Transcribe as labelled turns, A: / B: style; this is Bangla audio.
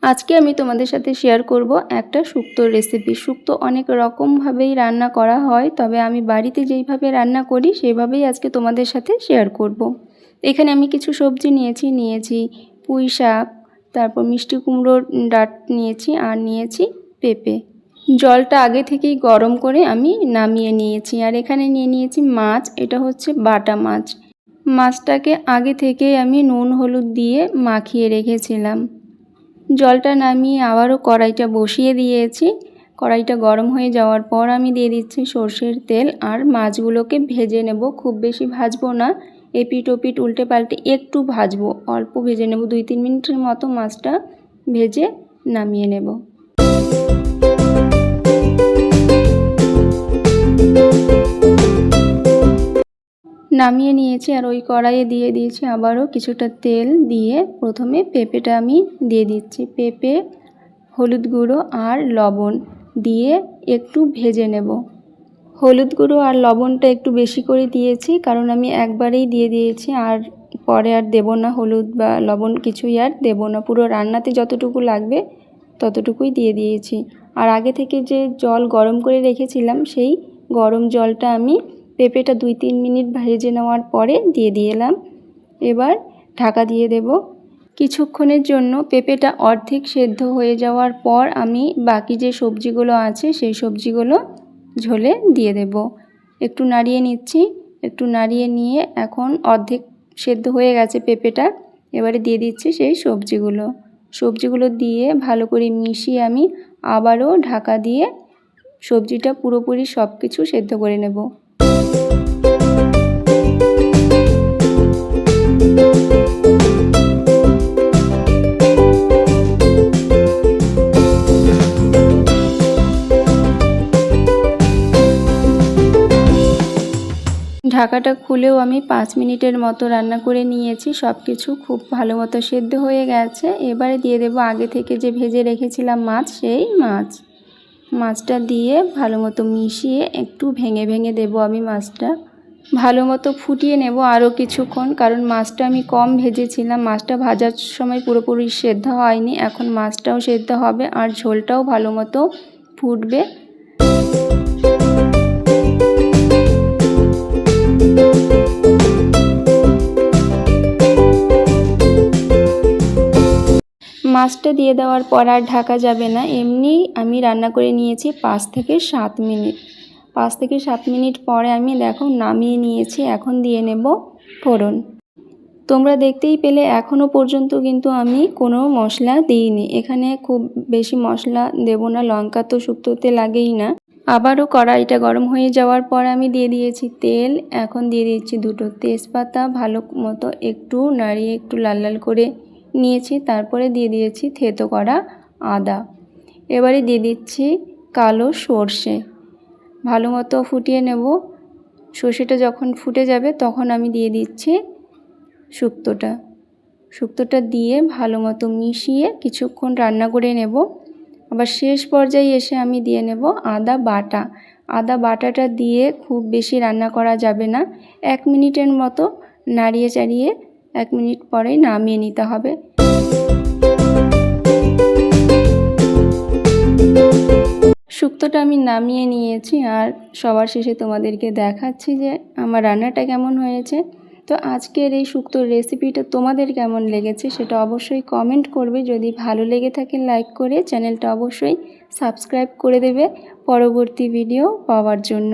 A: আজকে আমি তোমাদের সাথে শেয়ার করব একটা শুক্তোর রেসিপি। শুক্তো অনেক রকমভাবেই রান্না করা হয়, তবে আমি বাড়িতে যেইভাবে রান্না করি সেইভাবেই আজকে তোমাদের সাথে শেয়ার করব। এখানে আমি কিছু সবজি নিয়েছি পুঁই শাক, তারপর মিষ্টি কুমড়োর ডাঁট নিয়েছি, আর নিয়েছি পেঁপে। জলটা আগে থেকেই গরম করে আমি নামিয়ে নিয়েছি। আর এখানে নিয়েছি মাছ, এটা হচ্ছে বাটা মাছ। মাছটাকে আগে থেকেই আমি নুন হলুদ দিয়ে মাখিয়ে রেখেছিলাম। জলটা নামিয়ে আবারও কড়াইটা বসিয়ে দিয়েছি। কড়াইটা গরম হয়ে যাওয়ার পর আমি দিয়ে দিচ্ছি সর্ষের তেল, আর মাছগুলোকে ভেজে নেব। খুব বেশি ভাজবো না, এপিট ওপিট উল্টে পাল্টে একটু ভাজবো, অল্প ভেজে নেব। 2-3 মিনিটের মতো মাছটা ভেজে নামিয়ে নেব। নামিয়ে নিয়েছি, আর ওই কড়াইয়ে দিয়ে দিয়েছি আবারও কিছুটা তেল। দিয়ে প্রথমে পেঁপেটা আমি দিয়ে দিচ্ছি। পেঁপে, হলুদ গুঁড়ো আর লবণ দিয়ে একটু ভেজে নেব। হলুদ গুঁড়ো আর লবণটা একটু বেশি করে দিয়েছি, কারণ আমি একবারেই দিয়ে দিয়েছি, আর পরে আর দেব না। হলুদ বা লবণ কিছুই আর দেব না, পুরো রান্নাতে যতটুকু লাগবে ততটুকুই দিয়ে দিয়েছি। আর আগে থেকে যে জল গরম করে রেখেছিলাম, সেই গরম জলটা আমি পেঁপেটা 2-3 মিনিট ভেজে নেওয়ার পরে দিয়ে দিলাম। এবার ঢাকা দিয়ে দেব। কিছুক্ষণের জন্য পেঁপেটা অর্ধেক সেদ্ধ হয়ে যাওয়ার পর আমি বাকি যে সবজিগুলো আছে সেই সবজিগুলো ঝোলে দিয়ে দেব। একটু নাড়িয়ে নিচ্ছি, একটু নাড়িয়ে নিয়ে এখন অর্ধেক সেদ্ধ হয়ে গেছে পেঁপেটা। এবারে দিয়ে দিচ্ছি সেই সবজিগুলো দিয়ে ভালো করে মিশিয়ে আমি আবারও ঢাকা দিয়ে সবজিটা পুরোপুরি সব কিছু সেদ্ধ করে নেব। ঢাকাটা খুলেও আমি 5 মিনিটের মতো রান্না করে নিয়েছি। সব কিছু খুব ভালো মতো সেদ্ধ হয়ে গেছে। এবারে দিয়ে দেব আগে থেকে যে ভেজে রেখেছিলাম মাছ, সেই মাছটা দিয়ে ভালো মতো মিশিয়ে একটু ভেঙে ভেঙে দেব আমি মাছটা। ভালো মতো ফুটিয়ে নেব আরও কিছুক্ষণ, কারণ মাছটা আমি কম ভেজেছিলাম। মাছটা ভাজার সময় পুরোপুরি সেদ্ধ হয়নি। এখন মাছটাও সেদ্ধ হবে আর ঝোলটাও ভালো মতো ফুটবে। মাছটা দিয়ে দেওয়ার পর আর ঢাকা যাবে না, এমনি আমি রান্না করে নিয়েছি 5 থেকে 7 মিনিট। 5 থেকে 7 মিনিট পরে আমি দেখো নামিয়ে নিয়েছি। এখন দিয়ে নেব ফোড়ন। তোমরা দেখতেই পেলে এখনও পর্যন্ত কিন্তু আমি কোনো মশলা দিইনি। এখানে খুব বেশি মশলা দেব না, লঙ্কা তো শুক্তোতে লাগেই না। আবারও কড়াইটা গরম হয়ে যাওয়ার পর আমি দিয়ে দিয়েছি তেল। এখন দিয়ে দিচ্ছি 2টো তেজপাতা, ভালো মতো একটু নাড়িয়ে একটু লাল লাল করে নিয়েছি। তারপরে দিয়ে দিয়েছি থেতো করা আদা। এবারে দিয়ে দিচ্ছি কালো সর্ষে, ভালো মতো ফুটিয়ে নেব। সর্ষেটা যখন ফুটে যাবে তখন আমি দিয়ে দিচ্ছি শুক্তোটা দিয়ে ভালো মতো মিশিয়ে কিছুক্ষণ রান্না করে নেব। আবার শেষ পর্যায়ে এসে আমি দিয়ে নেব আদা বাটাটা দিয়ে খুব বেশি রান্না করা যাবে না। 1 মিনিটের মতো নাড়িয়ে চাড়িয়ে 1 মিনিট পরেই নামিয়ে নিতে হবে। শুক্তোটা আমি নামিয়ে নিয়েছি, আর সবার শেষে তোমাদেরকে দেখাচ্ছি যে আমার রান্নাটা কেমন হয়েছে। তো আজকের এই শুক্তোর রেসিপিটা তোমাদের কেমন লেগেছে সেটা অবশ্যই কমেন্ট করবে। যদি ভালো লেগে থাকে লাইক করে চ্যানেলটা অবশ্যই সাবস্ক্রাইব করে দেবে পরবর্তী ভিডিও পাওয়ার জন্য।